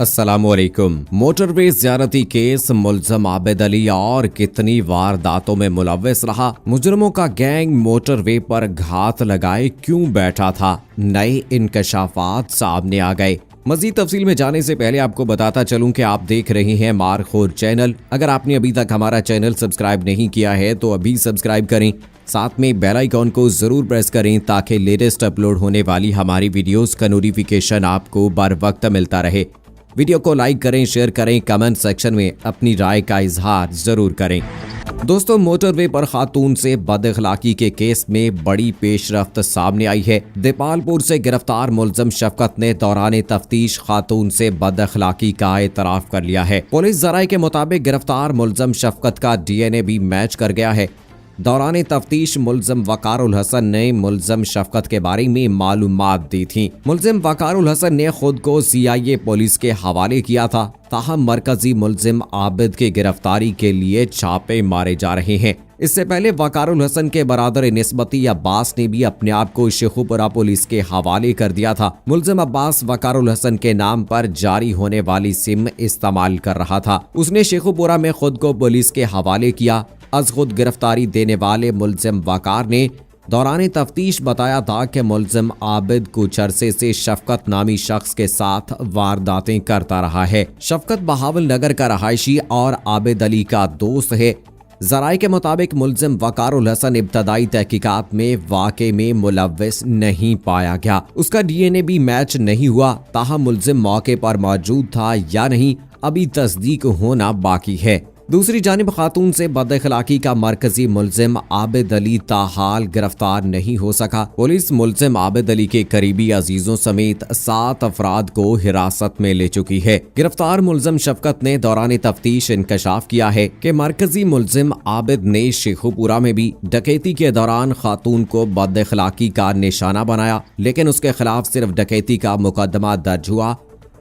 अस्सलामुअलैकुम। Motorway ज़्यादती case, मुल्ज़म Abid Ali और कितनी वारदातों में मुलव्वस रहा। मुजरमों का गैंग मोटरवे पर घात लगाए क्यों बैठा था। नए इंकशाफात सामने आ गए। मजीद तफसील में जाने से पहले आपको बताता चलूं कि आप देख रहे हैं मारखोर चैनल। अगर आपने अभी तक हमारा चैनल सब्सक्राइब नहीं किया है तो अभी सब्सक्राइब करें, साथ में बेल आइकॉन को जरूर प्रेस करें ताकि लेटेस्ट अपलोड होने वाली हमारी वीडियोस का नोटिफिकेशन आपको बर वक्त मिलता रहे। वीडियो को लाइक करें, शेयर करें, कमेंट सेक्शन में अपनी राय का इजहार जरूर करें। दोस्तों, मोटरवे पर खातून से बदअखलाकी के केस में बड़ी पेशरफ्त सामने आई है। देपालपुर से गिरफ्तार मुल्ज़िम शफकत ने दौरान तफ्तीश खातून से बदअखलाकी का एतराफ़ कर लिया है। पुलिस ज़राए के मुताबिक गिरफ्तार मुल्ज़िम शफकत का DNA भी मैच कर गया है। दौरान तफ्तीश मुल्ज़िम वक़ारुल हसन ने मुल्ज़िम शफकत के बारे में मालूमात दी थी। मुल्ज़िम वक़ारुल हसन ने खुद को CIA पुलिस के हवाले किया था। ताहम मरकजी मुल्ज़िम आबिद की गिरफ्तारी के लिए छापे मारे जा रहे हैं। इससे पहले वक़ारुल हसन के बरादर निस्बती अब्बास ने भी अपने आप को शेखुपुरा पुलिस के हवाले कर दिया था। मुल्ज़िम अब्बास वक़ारुल हसन के नाम पर जारी होने वाली सिम इस्तेमाल कर रहा था। उसने शेखुपुरा में खुद को पुलिस के हवाले किया। अज खुद गिरफ्तारी देने वाले मुल्ज़िम वक़ार ने दौरान तफ्तीश बताया था कि मुल्ज़िम आबिद कुछ अरसे से शफकत नामी शख्स के साथ वारदातें करता रहा है। शफकत बहावल नगर का रहायशी और आबिद अली का दोस्त है। ज़राए के मुताबिक मुल्ज़िम वक़ारुल हसन इब्तदाई तहकीकात में वाक़े में मुलव्वस नहीं पाया गया। उसका DNA भी मैच नहीं हुआ। ताहम मुल्ज़िम मौके पर मौजूद था या नहीं, अभी तस्दीक होना बाकी है। दूसरी जानिब खातून से बदअखलाकी का मरकजी मुल्ज़िम आबिद अली ताहाल गिरफ्तार नहीं हो सका। पुलिस मुल्ज़िम आबिद अली के करीबी अजीजों समेत 7 अफराद को हिरासत में ले चुकी है। गिरफ्तार मुल्ज़िम शफकत ने दौरान तफ्तीश इंकशाफ किया है कि मरकजी मुल्ज़िम आबिद ने शेखुपुरा में भी डकैती के दौरान खातून को बदअखलाकी का निशाना बनाया, लेकिन उसके खिलाफ सिर्फ डकैती का मुकदमा दर्ज हुआ।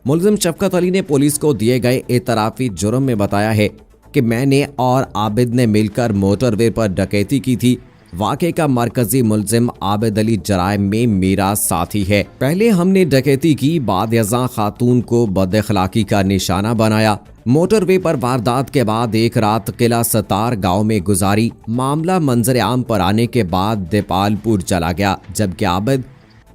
मुल्ज़िम शफकत अली ने पुलिस को दिए गए एतराफ़ी जुर्म में बताया है कि मैंने और आबिद ने मिलकर मोटरवे पर डकैती की थी। वाक़े का मरकजी मुल्ज़िम आबिद अली जराइम में मेरा साथी है। पहले हमने डकैती की, बाद अज़ां खातून को बदअखलाकी का निशाना बनाया। मोटरवे पर वारदात के बाद एक रात किला सतार गांव में गुजारी। मामला मंजर आम पर आने के बाद देपालपुर चला गया, जबकि आबिद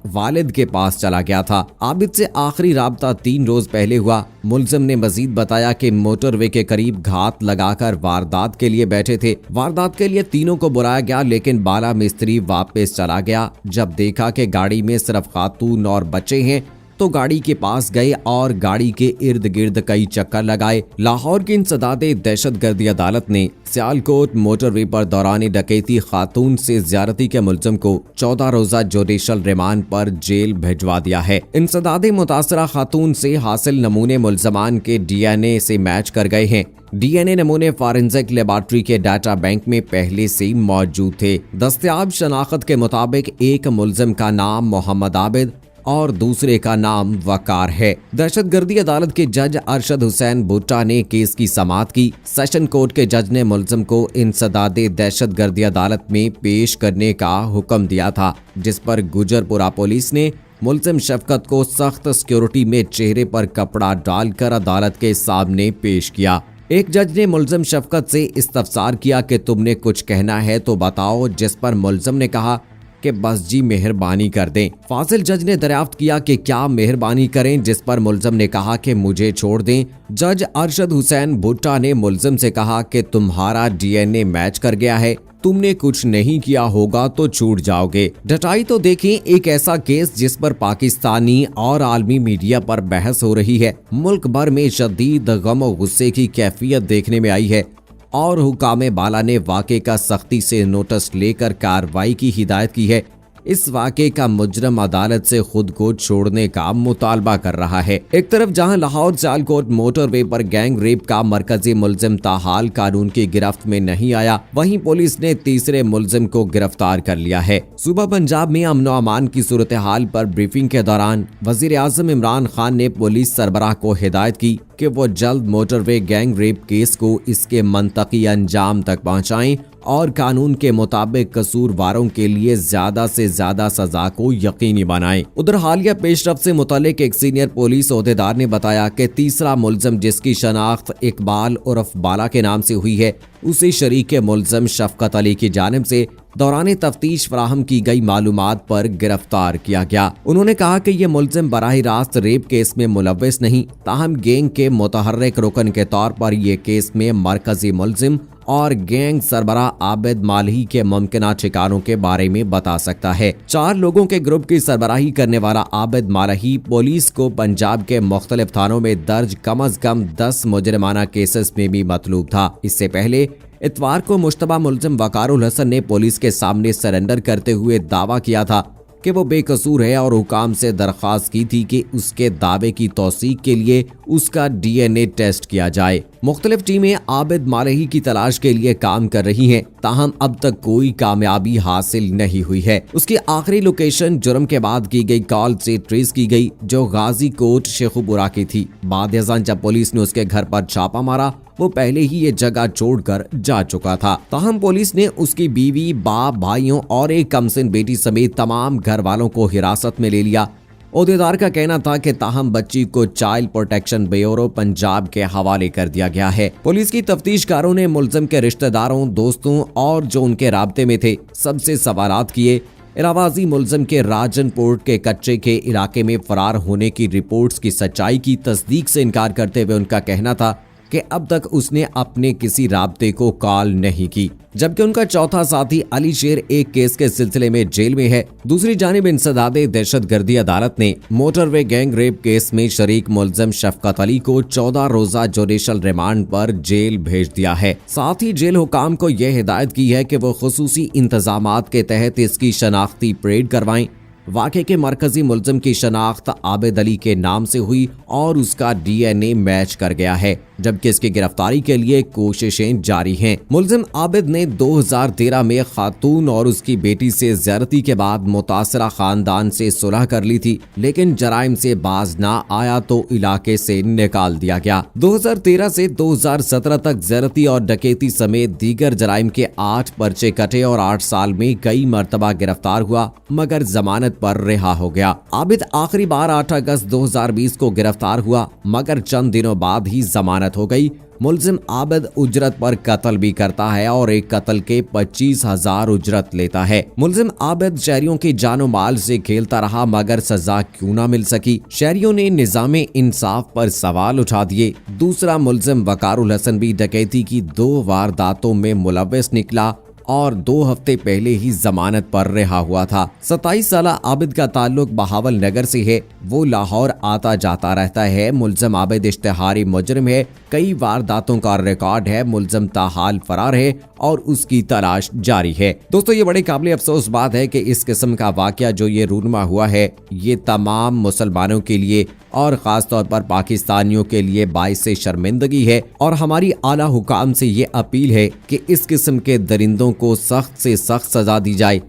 वालिद के पास चला गया था। आबिद से आखिरी राब्ता 3 रोज पहले हुआ। मुल्ज़िम ने मजीद बताया कि मोटरवे के करीब घात लगाकर वारदात के लिए बैठे थे। वारदात के लिए तीनों को बुलाया गया, लेकिन बाला मिस्त्री वापस चला गया। जब देखा कि गाड़ी में सिर्फ खातून और बच्चे हैं तो गाड़ी के पास गए और गाड़ी के इर्द गिर्द कई चक्कर लगाए। लाहौर की इंसदादे दहशतगर्दी अदालत ने सियालकोट मोटरवे पर दौरान डकैती खातून से ज़्यादती के मुल्ज़िम को 14 रोज़ा जुडिशल रिमांड पर जेल भिजवा दिया है। इंसदादे मुतासरा खातून से हासिल नमूने मुल्ज़मान के DNA से मैच कर गए हैं। DNA नमूने फॉरेंसिक लेबॉर्ट्री के डाटा बैंक में पहले से मौजूद थे। दस्तयाब शनाख्त के मुताबिक एक मुल्ज़िम का नाम मोहम्मद आबिद और दूसरे का नाम वकार है। दहशतगर्दी अदालत के जज अरशद हुसैन भुट्टा ने केस की समाअत की। सेशन कोर्ट के जज ने मुल्ज़िम को इंसदादे दहशतगर्दी अदालत में पेश करने का हुक्म दिया था, जिस पर गुजरपुरा पुलिस ने मुल्ज़िम शफकत को सख्त सिक्योरिटी में चेहरे पर कपड़ा डालकर अदालत के सामने पेश किया। एक जज ने मुल्ज़िम शफकत से इस्तफसार किया कि तुमने कुछ कहना है तो बताओ, जिस पर मुल्ज़िम ने कहा कि बस जी मेहरबानी कर दें। फाजिल जज ने दरियाफ्त किया कि क्या मेहरबानी करें, जिस पर मुल्ज़िम ने कहा कि मुझे छोड़ दें। जज अरशद हुसैन भुट्टा ने मुल्ज़िम से कहा कि तुम्हारा DNA मैच कर गया है, तुमने कुछ नहीं किया होगा तो छूट जाओगे। डटाई तो देखें, एक ऐसा केस जिस पर पाकिस्तानी और आलमी मीडिया पर बहस हो रही है। मुल्क भर में शदीद गम और गुस्से की कैफियत देखने में आई है और हुकामे बाला ने वाक़े का सख्ती से नोटिस लेकर कार्रवाई की हिदायत की है। इस वाक़े का मुजरम अदालत से खुद को छोड़ने का मुतालबा कर रहा है। एक तरफ जहां लाहौर सियालकोट मोटरवे पर गैंग रेप का मरकजी मुल्ज़िम ताहाल कानून की गिरफ्त में नहीं आया, वहीं पुलिस ने तीसरे मुल्ज़िम को गिरफ्तार कर लिया है। सूबा पंजाब में अमन अमान की सूरत हाल पर ब्रीफिंग के दौरान वज़ीर आज़म इमरान खान ने पुलिस सरबराह को हिदायत की कि वो जल्द मोटरवे गैंग रेप केस को इसके मंतकी अंजाम तक पहुँचाएं और कानून के मुताबिक कसूरवारों के लिए ज्यादा से ज्यादा सजा को यकीनी बनाएं। उधर हालिया पेशरफ से मुतालिक एक सीनियर पुलिस ओहदेदार ने बताया कि तीसरा मुलजम जिसकी शनाख्त इकबाल उर्फ बाला के नाम से हुई है, उसे शरीक मुलजम शफकत अली की जानिब से दौरान तफ्तीश फराहम की गई मालूमात पर गिरफ्तार किया गया। उन्होंने कहा कि ये मुलजिम बराह रास्त रेप केस में मुलव्विस नहीं, ताहम गैंग के मुतहर्रिक रुकन के तौर पर यह केस में मरकजी मुलजिम और गैंग सरबराह आबिद मालही के मुमकिना ठिकानों के बारे में बता सकता है। 4 लोगों के ग्रुप की सरबराही करने वाला आबिद मालही पुलिस को पंजाब के मुख्तलिफ थानों में दर्ज कम अज कम 10 मुजरिमाना केसेस में भी मतलूब था। इससे पहले इतवार को मुश्तबा मुलजिम वकारुल हसन ने पुलिस के सामने सरेंडर करते हुए दावा किया था कि वो बेकसूर है और हुकाम से दरख्वास्त की थी कि उसके दावे की तौसीक के लिए उसका DNA टेस्ट किया जाए। मुख्तलिफ टीमें आबिद मालही की तलाश के लिए काम कर रही हैं, ताहम अब तक कोई कामयाबी हासिल नहीं हुई है। उसकी आखिरी लोकेशन जुर्म के बाद की गई कॉल से ट्रेस की गई, जो गाजी कोट शेखुपुरा की थी। बाद अज़ान जब पुलिस ने उसके घर पर छापा मारा, वो पहले ही ये जगह छोड़कर जा चुका था। ताहम पुलिस ने उसकी बीवी, बाप, भाइयों और एक कमसिन बेटी समेत तमाम घर वालों को हिरासत में ले लिया। ओहदेदार का कहना था कि ताहम बच्ची को चाइल्ड प्रोटेक्शन ब्यूरो पंजाब के हवाले कर दिया गया है। पुलिस की तफ्तीशकारों ने मुलजिम के रिश्तेदारों, दोस्तों और जो उनके राब्ते में थे सबसे सवालात किए। इलावाजी मुलजिम के राजनपोर्ट के कच्चे के इलाके में फरार होने की रिपोर्ट्स की सच्चाई की तस्दीक से इनकार करते हुए उनका कहना था कि अब तक उसने अपने किसी राब्ते को कॉल नहीं की। जबकि उनका चौथा साथी अली शेर एक केस के सिलसिले में जेल में है। दूसरी जानिब इंसदादे दहशतगर्दी अदालत ने मोटरवे गैंग रेप केस में शरीक मुलजिम शफकत अली को 14 रोजा जुडिशल रिमांड पर जेल भेज दिया है। साथ ही जेल हुकाम को यह हिदायत की है कि वो खुसूसी इंतजामात के तहत इसकी शनाख्ती परेड करवाएं। वाक़े के मरकजी मुलजिम की शनाख्त आबिद अली के नाम से हुई और उसका DNA मैच कर गया है, जबकि इसकी गिरफ्तारी के लिए कोशिशें जारी हैं। मुलजिम आबिद ने 2013 में खातून और उसकी बेटी से ज़्यादती के बाद मुतासरा खानदान से सुलह कर ली थी, लेकिन जराइम से बाज ना आया तो इलाके से निकाल दिया गया। 2013 से 2017 तक ज़्यादती और डकैती समेत दीगर जराइम के 8 पर्चे कटे और 8 साल में कई मरतबा गिरफ्तार हुआ, मगर जमानत पर रिहा हो गया। आबिद आखिरी बार 8 अगस्त 2020 को गिरफ्तार हुआ, मगर चंद दिनों बाद ही जमानत हो गई। मुलजिम आबिद उजरत पर कत्ल भी करता है और एक कत्ल के 25,000 उजरत लेता है। मुलजिम आबिद शहरियों की जानो माल से खेलता रहा, मगर सजा क्यों ना मिल सकी। शहरियों ने निजामे इंसाफ पर सवाल उठा दिए। दूसरा मुलजिम वकारुल हसन भी डकैती की 2 वारदातों में मुलव्विस निकला और 2 हफ्ते पहले ही जमानत पर रिहा हुआ था। 27 साला आबिद का ताल्लुक बहावल नगर से है। वो लाहौर आता जाता रहता है। मुलजिम आबिद इश्तिहारी मुजरिम है, कई वारदातों का रिकॉर्ड है। मुलजिम ताहाल फरार है और उसकी तलाश जारी है। दोस्तों, ये बड़ी काबिल अफसोस बात है कि इस किस्म का वाकया जो ये रूनमा हुआ है, ये तमाम मुसलमानों के लिए और खास तौर पर पाकिस्तानियों के लिए बाइस से शर्मिंदगी है। और हमारी आला हुकाम से ये अपील है कि इस किस्म के दरिंदों को सख्त से सख्त सजा दी जाए,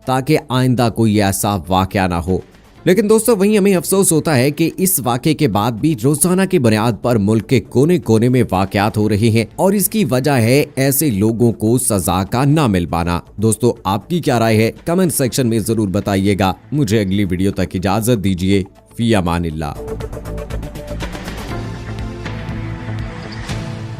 ताकि आइंदा कोई ऐसा वाकया ना हो। लेकिन दोस्तों, वहीं हमें अफसोस होता है कि इस वाक़े के बाद भी रोजाना की बुनियाद पर मुल्क के कोने कोने में वाकयात हो रहे हैं और इसकी वजह है ऐसे लोगों को सजा का ना मिल पाना। दोस्तों, आपकी क्या राय है? कमेंट सेक्शन में जरूर बताइएगा। मुझे अगली वीडियो तक इजाजत दीजिए। फी अमानिल्लाह।